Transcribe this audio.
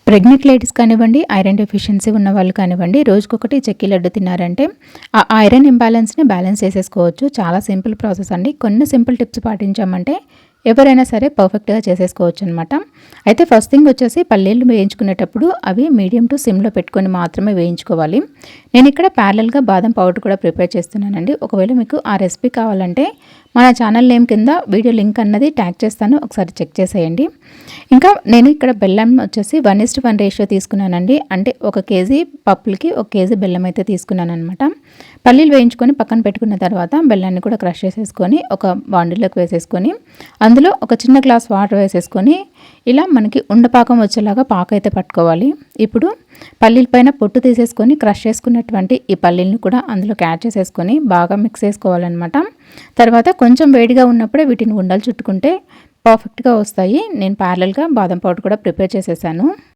Pregnant ladies కానివ్వండి, iron deficiency ఉన్న వాళ్ళు కానివ్వండి, రోజుకొకటి చెక్కీ లడ్డు తిన్నారంటే ఆ ఐరన్ ఇంబ్యాలెన్స్ని బ్యాలెన్స్ చేసేసుకోవచ్చు. చాలా సింపుల్ ప్రాసెస్ అండి. కొన్ని సింపుల్ టిప్స్ పాటించామంటే ఎవరైనా సరే పర్ఫెక్ట్గా చేసేసుకోవచ్చు అనమాట. అయితే ఫస్ట్ థింగ్ వచ్చేసి పల్లీలు వేయించుకునేటప్పుడు అవి మీడియం టు సిమ్లో పెట్టుకొని మాత్రమే వేయించుకోవాలి. నేను ఇక్కడ ప్యారలల్గా బాదం పౌడర్ కూడా ప్రిపేర్ చేస్తున్నానండి. ఒకవేళ మీకు ఆ రెసిపీ కావాలంటే మన ఛానల్ నేమ్ కింద వీడియో లింక్ అన్నది ట్యాగ్ చేస్తాను, ఒకసారి చెక్ చేసేయండి. ఇంకా నేను ఇక్కడ బెల్లం వచ్చేసి 1:1 రేషియో తీసుకున్నానండి. అంటే 1 కేజీ పప్పులకి 1 కేజీ బెల్లం అయితే తీసుకున్నాను అనమాట. పల్లీలు వేయించుకొని పక్కన పెట్టుకున్న తర్వాత బెల్లాన్ని కూడా క్రష్ చేసేసుకొని ఒక బాండిల్లోకి వేసేసుకొని అందులో ఒక చిన్న గ్లాస్ వాటర్ వేసేసుకొని ఇలా మనకి ఉండపాకం వచ్చేలాగా పాక అయితే పట్టుకోవాలి. ఇప్పుడు పల్లీల పైన పొట్టు తీసేసుకొని క్రష్ చేసుకున్నటువంటి ఈ పల్లీలను కూడా అందులోకి యాడ్ చేసేసుకొని బాగా మిక్స్ చేసుకోవాలన్నమాట. తర్వాత కొంచెం వేడిగా ఉన్నప్పుడే వీటిని ఉండలు చుట్టుకుంటే పర్ఫెక్ట్గా వస్తాయి. నేను ప్యారలల్గా బాదం పౌడర్ కూడా ప్రిపేర్ చేసేసాను.